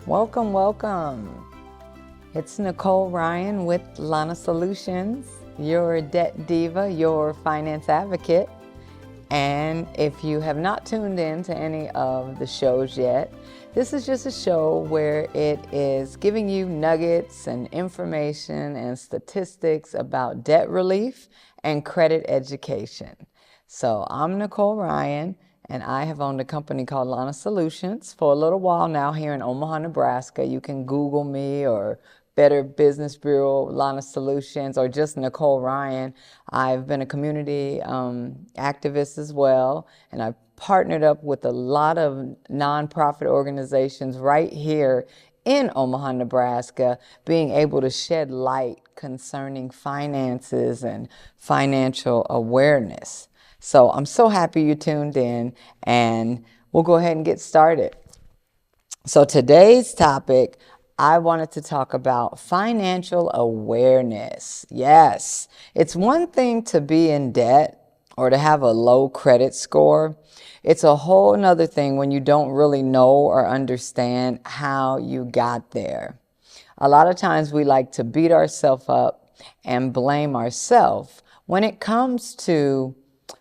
Welcome, welcome. It's Nicole Ryan with Lana Solutions, your debt diva, your finance advocate. And if you have not tuned in to any of the shows yet, this is just a show where it is giving you nuggets and information and statistics about debt relief and credit education. So I'm Nicole Ryan, and I have owned a company called Lana Solutions for a little while now here in Omaha, Nebraska. You can Google me or Better Business Bureau, Lana Solutions, or just Nicole Ryan. I've been a community activist as well, and I've partnered up with a lot of nonprofit organizations right here in Omaha, Nebraska, being able to shed light concerning finances and financial awareness. So I'm so happy you tuned in, and we'll go ahead and get started. So today's topic, I wanted to talk about financial awareness. Yes, it's one thing to be in debt or to have a low credit score. It's a whole nother thing when you don't really know or understand how you got there. A lot of times we like to beat ourselves up and blame ourselves when it comes to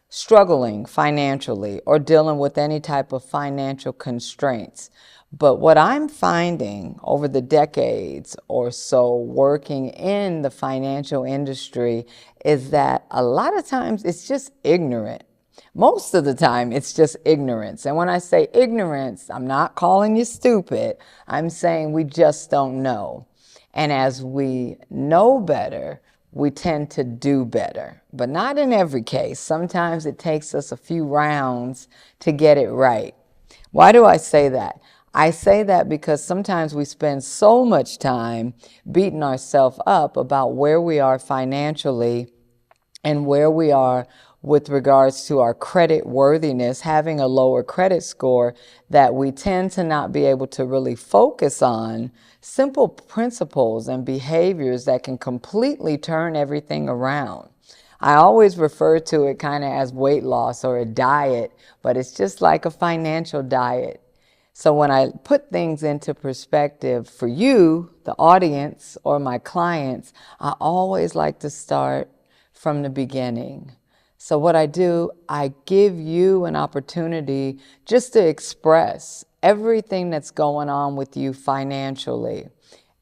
struggling financially or dealing with any type of financial constraints. But what I'm finding over the decades or so working in the financial industry is that a lot of times it's just ignorant. Most of the time, it's just ignorance. And when I say ignorance, I'm not calling you stupid. I'm saying we just don't know. And as we know better, we tend to do better, but not in every case. Sometimes it takes us a few rounds to get it right. Why do I say that? I say that because sometimes we spend so much time beating ourselves up about where we are financially and where we are with regards to our credit worthiness, having a lower credit score, that we tend to not be able to really focus on simple principles and behaviors that can completely turn everything around. I always refer to it kind of as weight loss or a diet, but it's just like a financial diet. So when I put things into perspective for you, the audience, or my clients, I always like to start from the beginning. So what I do, I give you an opportunity just to express everything that's going on with you financially,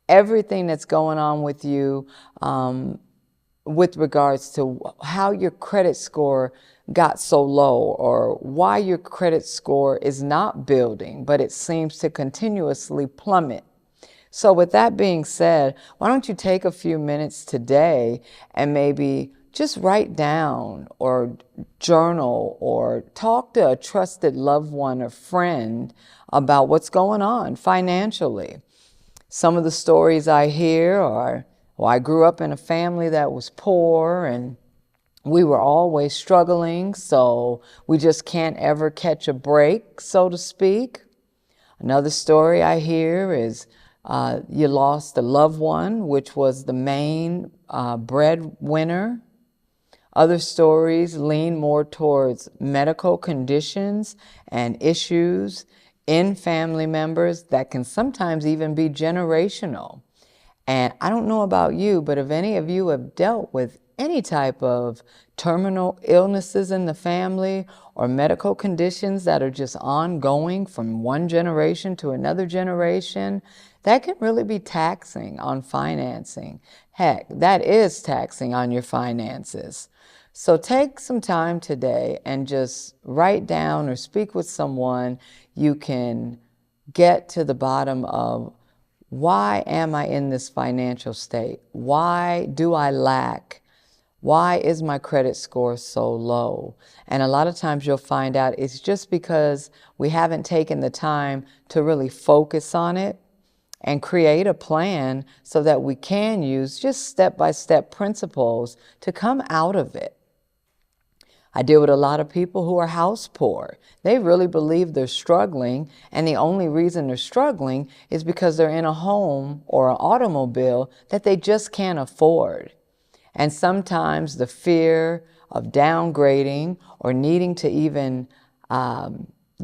everything that's going on with you with regards to how your credit score got so low or why your credit score is not building, but it seems to continuously plummet. So with that being said, why don't you take a few minutes today and maybe just write down or journal or talk to a trusted loved one or friend about what's going on financially. Some of the stories I hear are, well, I grew up in a family that was poor and we were always struggling, so we just can't ever catch a break, so to speak. Another story I hear is you lost a loved one, which was the main breadwinner. Other stories lean more towards medical conditions and issues in family members that can sometimes even be generational. And I don't know about you, but if any of you have dealt with any type of terminal illnesses in the family or medical conditions that are just ongoing from one generation to another generation, that can really be taxing on financing. Heck, that is taxing on your finances. So take some time today and just write down or speak with someone. You can get to the bottom of, why am I in this financial state? Why do I lack? Why is my credit score so low? And a lot of times you'll find out it's just because we haven't taken the time to really focus on it and create a plan so that we can use just step-by-step principles to come out of it. I deal with a lot of people who are house poor. They really believe they're struggling, and the only reason they're struggling is because they're in a home or an automobile that they just can't afford. And sometimes the fear of downgrading or needing to even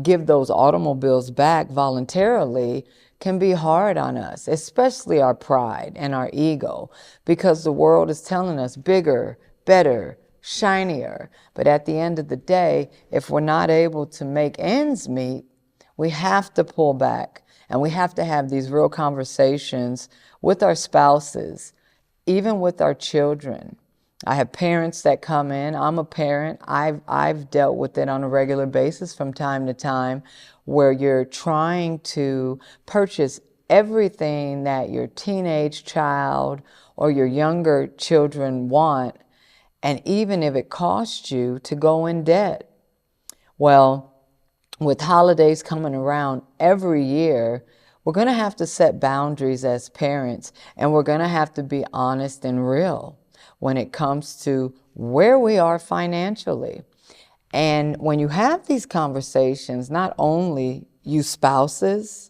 give those automobiles back voluntarily can be hard on us, especially our pride and our ego, because the world is telling us bigger, better, shinier. But at the end of the day, if we're not able to make ends meet, we have to pull back, and we have to have these real conversations with our spouses, even with our children. I have parents that come in. I'm a parent. I've dealt with it on a regular basis from time to time, where you're trying to purchase everything that your teenage child or your younger children want, and even if it costs you to go in debt. Well, with holidays coming around every year, we're going to have to set boundaries as parents, and we're going to have to be honest and real when it comes to where we are financially. And when you have these conversations, not only you spouses,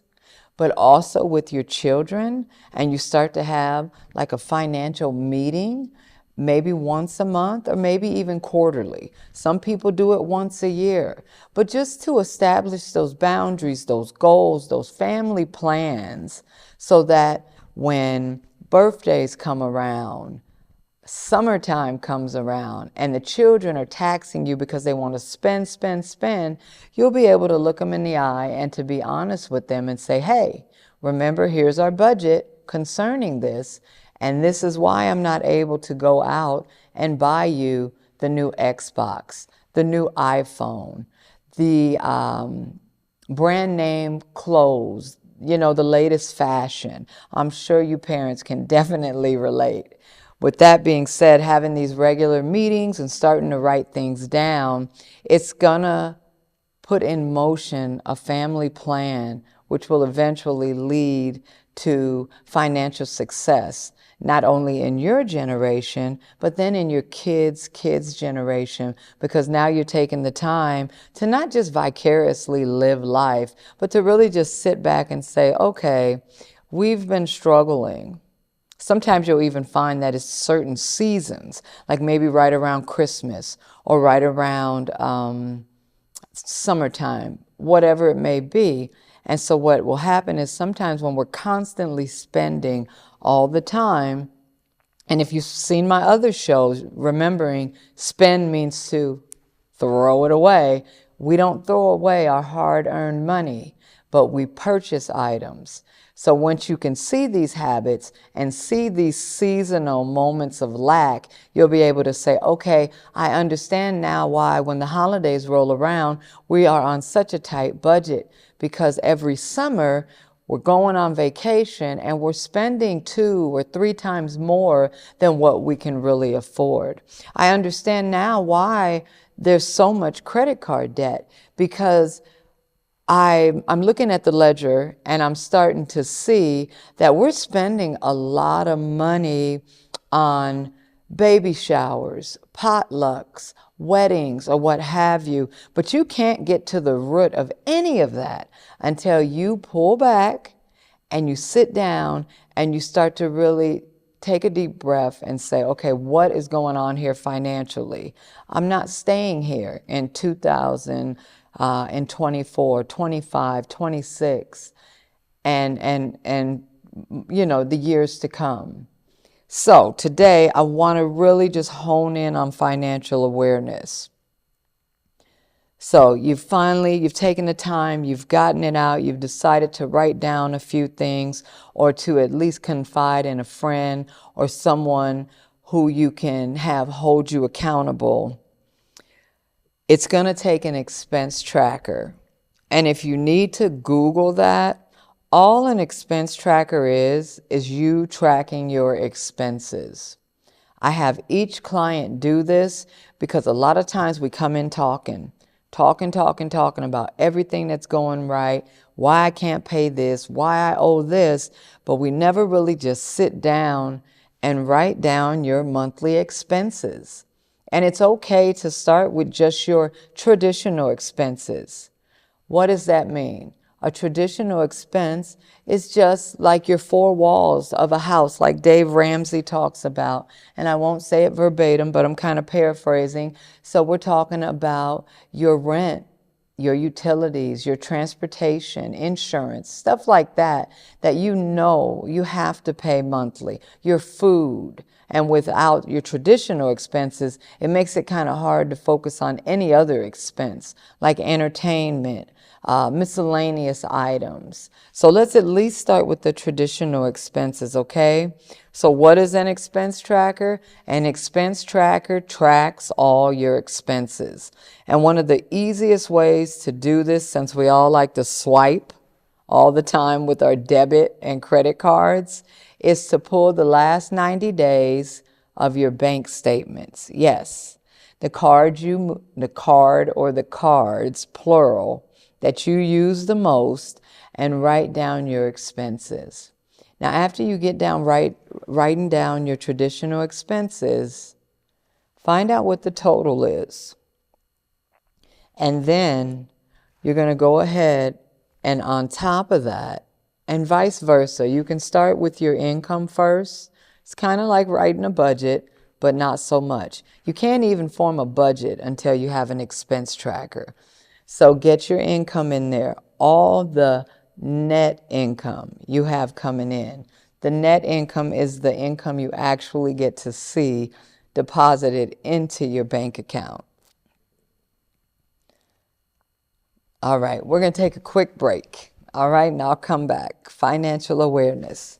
but also with your children, and you start to have like a financial meeting, maybe once a month or maybe even quarterly. Some people do it once a year. But just to establish those boundaries, those goals, those family plans, so that when birthdays come around, summertime comes around, and the children are taxing you because they want to spend, you'll be able to look them in the eye and to be honest with them and say, hey, remember, here's our budget concerning this, and this is why I'm not able to go out and buy you the new Xbox, the new iPhone, the brand name clothes, the latest fashion. I'm sure you parents can definitely relate. With that being said, having these regular meetings and starting to write things down, it's gonna put in motion a family plan which will eventually lead to financial success, not only in your generation, but then in your kids' generation, because now you're taking the time to not just vicariously live life, but to really just sit back and say, okay, we've been struggling. Sometimes you'll even find that it's certain seasons, like maybe right around Christmas or right around summertime, whatever it may be. And so what will happen is sometimes when we're constantly spending all the time, and if you've seen my other shows, remembering spend means to throw it away. We don't throw away our hard-earned money, but we purchase items. So once you can see these habits and see these seasonal moments of lack, you'll be able to say, okay, I understand now why when the holidays roll around, we are on such a tight budget, because every summer we're going on vacation and we're spending 2 or 3 times more than what we can really afford. I understand now why there's so much credit card debt, because I'm looking at the ledger and I'm starting to see that we're spending a lot of money on baby showers, potlucks, weddings, or what have you. But you can't get to the root of any of that until you pull back and you sit down and you start to really take a deep breath and say, okay, what is going on here financially? I'm not staying here in 2024, 25, 26, and the years to come. So today I want to really just hone in on financial awareness. So you've taken the time, you've gotten it out, you've decided to write down a few things, or to at least confide in a friend or someone who you can have hold you accountable. It's going to take an expense tracker. And if you need to Google that, all an expense tracker is you tracking your expenses. I have each client do this because a lot of times we come in talking about everything that's going right, why I can't pay this, why I owe this, but we never really just sit down and write down your monthly expenses. And it's okay to start with just your traditional expenses. What does that mean? A traditional expense is just like your 4 walls of a house, like Dave Ramsey talks about. And I won't say it verbatim, but I'm kind of paraphrasing. So we're talking about your rent, your utilities, your transportation, insurance, stuff like that, that you know you have to pay monthly, your food. And without your traditional expenses, it makes it kind of hard to focus on any other expense, like entertainment, miscellaneous items. So let's at least start with the traditional expenses, okay? So what is an expense tracker? An expense tracker tracks all your expenses. And one of the easiest ways to do this, since we all like to swipe all the time with our debit and credit cards, is to pull the last 90 days of your bank statements. Yes, the card or the cards, plural, that you use the most, and write down your expenses. Now, after you get down writing down your traditional expenses, find out what the total is. And then you're going to go ahead and on top of that, and vice versa, you can start with your income first. It's kind of like writing a budget, but not so much. You can't even form a budget until you have an expense tracker. So get your income in there, all the net income you have coming in. The net income is the income you actually get to see deposited into your bank account. All right, we're going to take a quick break. All right, and I'll come back. Financial awareness.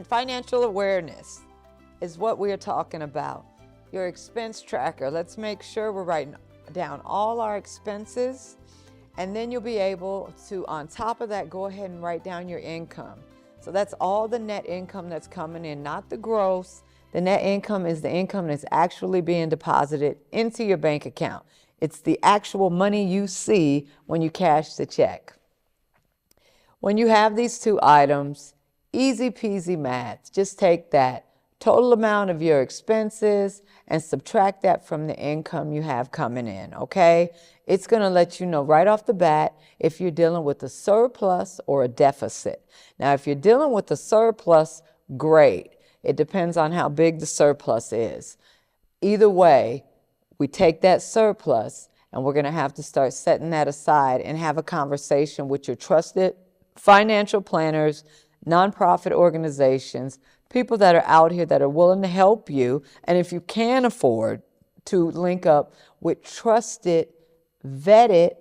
Financial awareness is what we are talking about. Your expense tracker. Let's make sure we're writing down all our expenses, and then you'll be able to, on top of that, go ahead and write down your income. So that's all the net income that's coming in, not the gross. The net income is the income that's actually being deposited into your bank account. It's the actual money you see when you cash the check. When you have these two items, easy peasy math. Just take that total amount of your expenses and subtract that from the income you have coming in, okay? It's going to let you know right off the bat if you're dealing with a surplus or a deficit. Now, if you're dealing with a surplus, great. It depends on how big the surplus is. Either way, we take that surplus and we're going to have to start setting that aside and have a conversation with your trusted financial planners, nonprofit organizations, people that are out here that are willing to help you. And if you can afford to link up with trusted, vetted,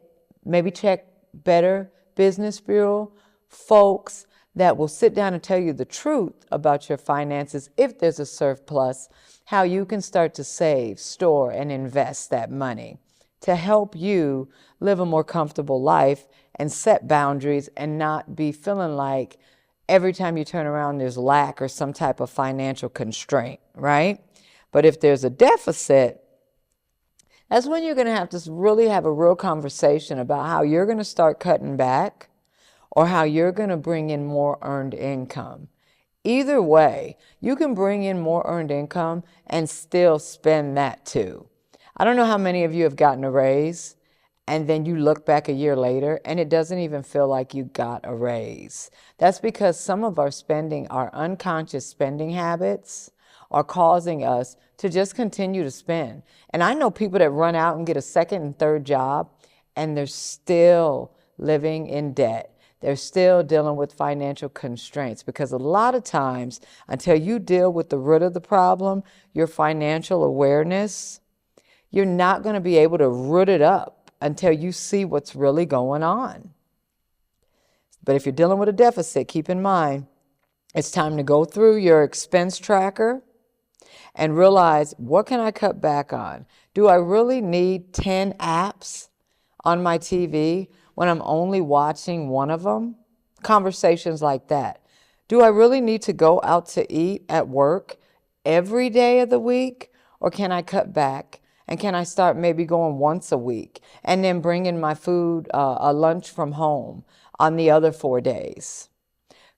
maybe check Better Business Bureau folks that will sit down and tell you the truth about your finances, if there's a surplus, how you can start to save, store, and invest that money to help you live a more comfortable life and set boundaries and not be feeling like every time you turn around, there's lack or some type of financial constraint, right? But if there's a deficit, that's when you're going to have to really have a real conversation about how you're going to start cutting back or how you're going to bring in more earned income. Either way, you can bring in more earned income and still spend that too. I don't know how many of you have gotten a raise, and then you look back a year later and it doesn't even feel like you got a raise. That's because some of our spending, our unconscious spending habits, are causing us to just continue to spend. And I know people that run out and get a second and third job, and they're still living in debt. They're still dealing with financial constraints, because a lot of times, until you deal with the root of the problem, your financial awareness, you're not going to be able to root it up until you see what's really going on. But if you're dealing with a deficit, keep in mind, it's time to go through your expense tracker and realize, what can I cut back on? Do I really need 10 apps on my TV when I'm only watching one of them? Conversations like that. Do I really need to go out to eat at work every day of the week? Or can I cut back? And can I start maybe going once a week and then bringing my food, a lunch from home on the other 4 days?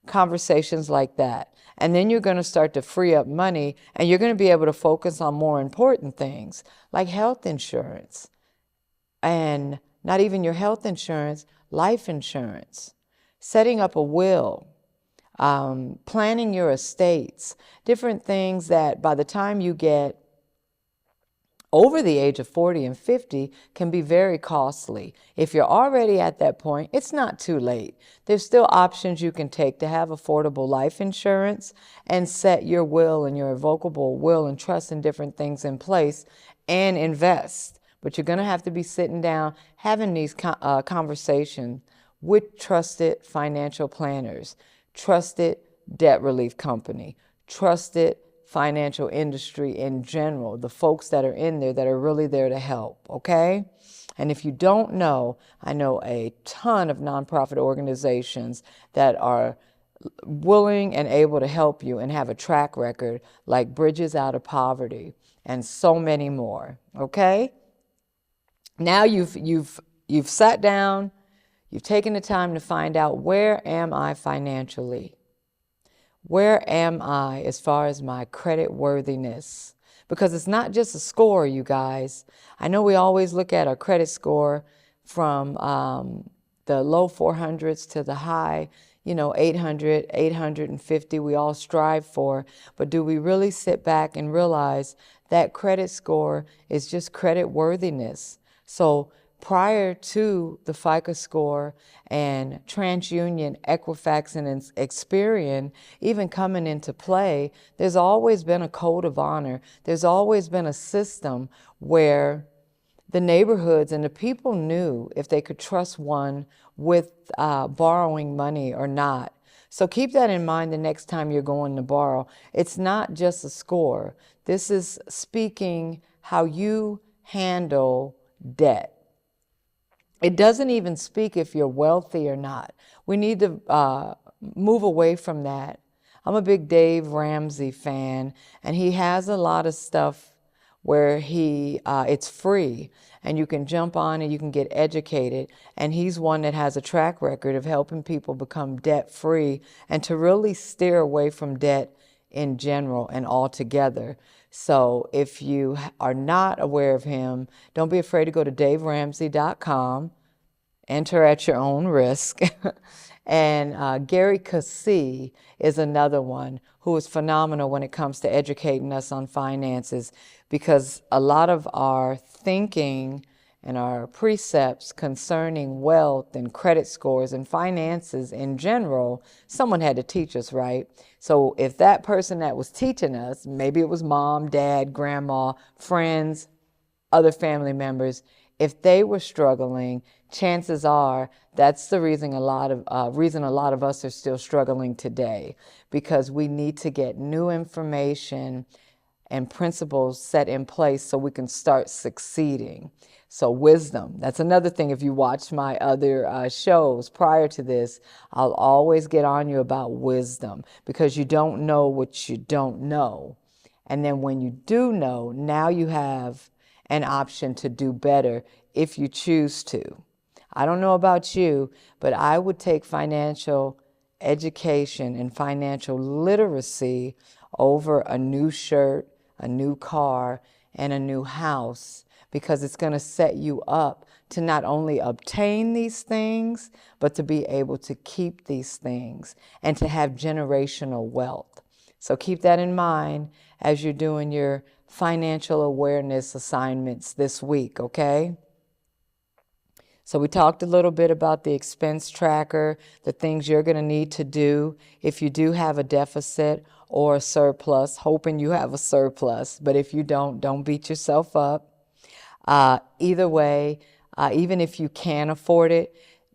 Conversations like that. And then you're going to start to free up money, and you're going to be able to focus on more important things like health insurance. And not even your health insurance, life insurance, setting up a will, planning your estates, different things that by the time you get over the age of 40 and 50 can be very costly. If you're already at that point, it's not too late. There's still options you can take to have affordable life insurance and set your will and your irrevocable will and trust and different things in place and invest. But you're going to have to be sitting down, having these conversations with trusted financial planners, trusted debt relief company, trusted financial industry in general, the folks that are in there that are really there to help, okay? And if you don't know, I know a ton of nonprofit organizations that are willing and able to help you and have a track record, like Bridges Out of Poverty and so many more, okay? Now you've sat down, you've taken the time to find out, where am I financially? Where am I as far as my credit worthiness? Because it's not just a score, you guys. I know we always look at our credit score from the low 400s to the high, 800, 850, we all strive for. But do we really sit back and realize that credit score is just credit worthiness? So prior to the FICO score and TransUnion, Equifax, and Experian even coming into play, there's always been a code of honor. There's always been a system where the neighborhoods and the people knew if they could trust one with borrowing money or not. So keep that in mind the next time you're going to borrow. It's not just a score. This is speaking how you handle debt. It doesn't even speak if you're wealthy or not. We need to move away from that. I'm a big Dave Ramsey fan, and he has a lot of stuff where it's free, and you can jump on and you can get educated. And he's one that has a track record of helping people become debt-free and to really steer away from debt in general and altogether. So if you are not aware of him, don't be afraid to go to daveramsey.com, enter at your own risk. And Gary Cassey is another one who is phenomenal when it comes to educating us on finances, because a lot of our thinking and our precepts concerning wealth and credit scores and finances in general, someone had to teach us, right? So if that person that was teaching us, maybe it was mom, dad, grandma, friends, other family members, if they were struggling, chances are that's the reason a lot of us are still struggling today, because we need to get new information and principles set in place so we can start succeeding. So wisdom, that's another thing. If you watch my other shows prior to this, I'll always get on you about wisdom, because you don't know what you don't know. And then when you do know, now you have an option to do better if you choose to. I don't know about you, but I would take financial education and financial literacy over a new shirt, a new car, and a new house, because it's going to set you up to not only obtain these things, but to be able to keep these things and to have generational wealth. So keep that in mind as you're doing your financial awareness assignments this week, okay? So we talked a little bit about the expense tracker, the things you're going to need to do if you do have a deficit or a surplus, hoping you have a surplus. But if you don't beat yourself up. Either way, even if you can afford it,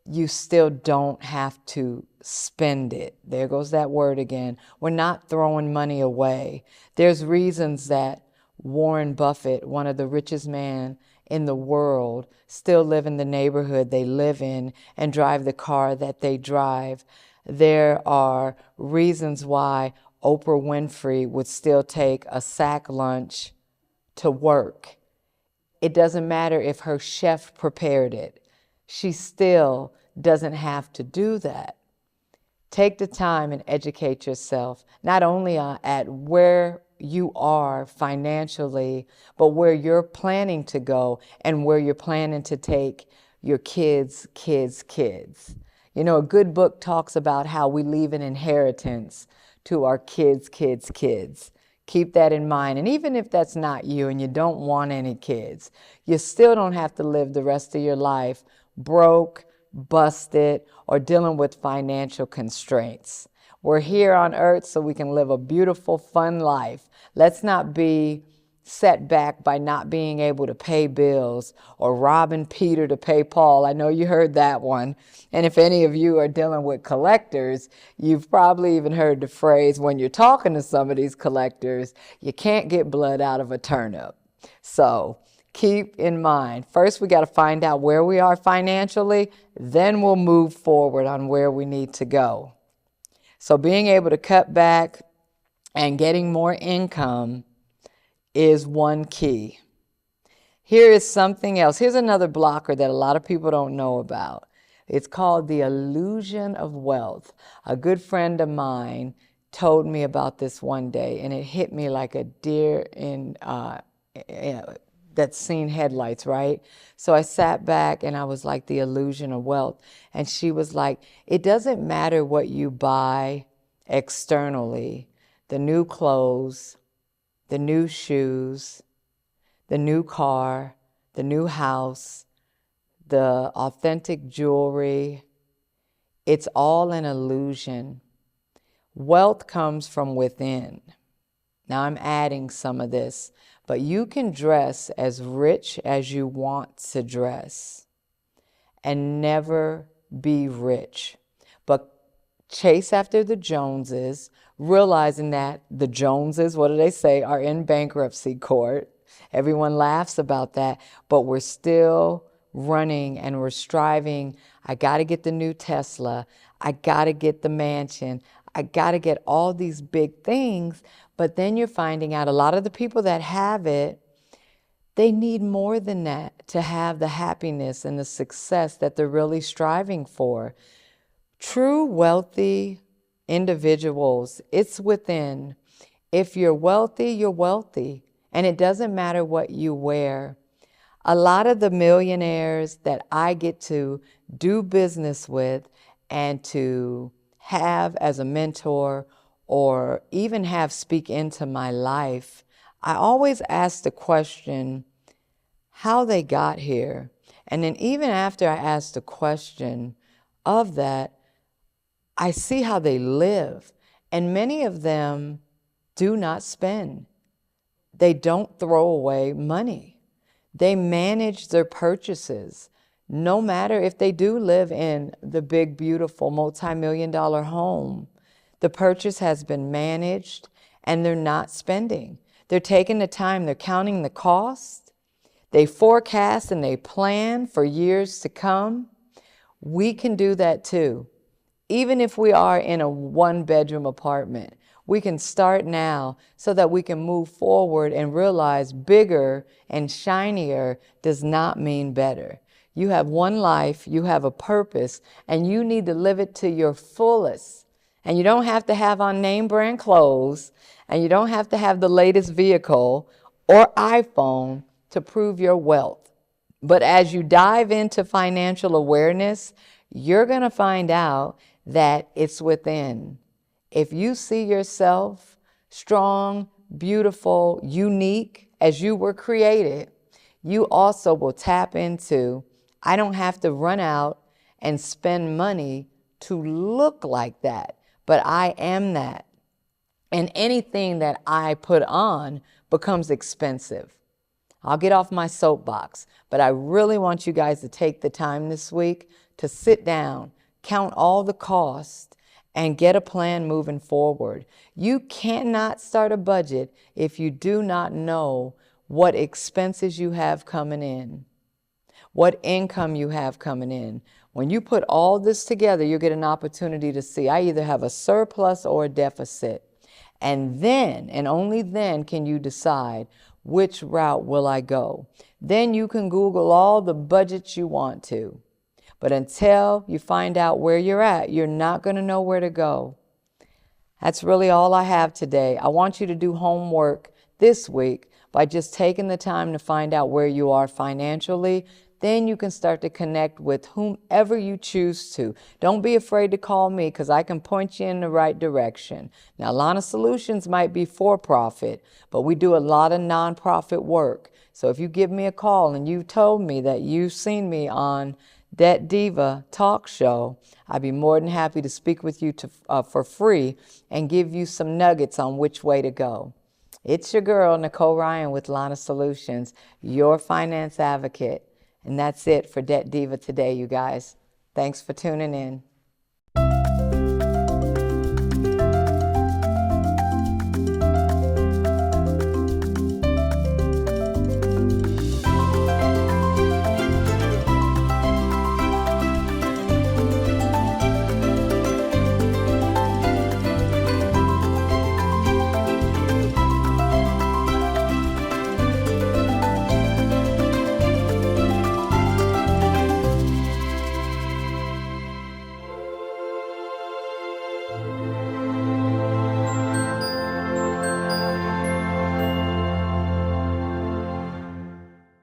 you still don't have to spend it. There goes that word again. We're not throwing money away. There's reasons that Warren Buffett, one of the richest men in the world, still live in the neighborhood they live in and drive the car that they drive. There are reasons why Oprah Winfrey would still take a sack lunch to work. It doesn't matter if her chef prepared it. She still doesn't have to do that. Take the time and educate yourself, not only at where you are financially, but where you're planning to go and where you're planning to take your kids. You know, a good book talks about how we leave an inheritance to our kids. Keep that in mind. And even if that's not you and you don't want any kids, you still don't have to live the rest of your life broke, busted, or dealing with financial constraints. We're here on earth so we can live a beautiful, fun life. Let's not be set back by not being able to pay bills or robbing Peter to pay Paul. I know you heard that one. And if any of you are dealing with collectors, you've probably even heard the phrase when you're talking to some of these collectors, you can't get blood out of a turnip. So keep in mind, first we got to find out where we are financially, then we'll move forward on where we need to go. So being able to cut back and getting more income is one key. Here is something else. Here's another blocker that a lot of people don't know about. It's called the illusion of wealth. A good friend of mine told me about this one day, and it hit me like a deer in that's seen headlights, right? So I sat back and I was like, the illusion of wealth. And she was like, it doesn't matter what you buy externally, the new clothes, the new shoes, the new car, the new house, the authentic jewelry. It's all an illusion. Wealth comes from within. Now I'm adding some of this, but you can dress as rich as you want to dress and never be rich. But chase after the Joneses, realizing that the Joneses, what do they say, are in bankruptcy court. Everyone laughs about that, but we're still running and we're striving. I got to get the new Tesla. I got to get the mansion. I got to get all these big things. But then you're finding out a lot of the people that have it, they need more than that to have the happiness and the success that they're really striving for. True wealthy individuals, it's within. If you're wealthy, you're wealthy. And it doesn't matter what you wear. A lot of the millionaires that I get to do business with and to have as a mentor or even have speak into my life, I always ask the question, how they got here. And then even after I ask the question of that, I see how they live. And many of them do not spend. They don't throw away money. They manage their purchases. No matter if they do live in the big, beautiful, multi-million-dollar home, the purchase has been managed and they're not spending. They're taking the time, they're counting the cost. They forecast and they plan for years to come. We can do that too. Even if we are in a one-bedroom apartment, we can start now so that we can move forward and realize bigger and shinier does not mean better. You have one life, you have a purpose, and you need to live it to your fullest. And you don't have to have on name brand clothes, and you don't have to have the latest vehicle or iPhone to prove your wealth. But as you dive into financial awareness, you're going to find out that it's within. If you see yourself strong, beautiful, unique as you were created, you also will tap into, I don't have to run out and spend money to look like that, but I am that. And anything that I put on becomes expensive. I'll get off my soapbox, but I really want you guys to take the time this week to sit down, count all the costs, and get a plan moving forward. You cannot start a budget if you do not know what expenses you have coming in, what income you have coming in. When you put all this together, you get an opportunity to see, I either have a surplus or a deficit. And then, and only then, can you decide which route will I go. Then you can Google all the budgets you want to. But until you find out where you're at, you're not going to know where to go. That's really all I have today. I want you to do homework this week by just taking the time to find out where you are financially. Then you can start to connect with whomever you choose to. Don't be afraid to call me because I can point you in the right direction. Now, Lana Solutions might be for profit, but we do a lot of nonprofit work. So if you give me a call and you told me that you've seen me on That Diva talk show, I'd be more than happy to speak with you for free and give you some nuggets on which way to go. It's your girl, Nicole Ryan with Lana Solutions, your finance advocate. And that's it for Debt Diva today, you guys. Thanks for tuning in.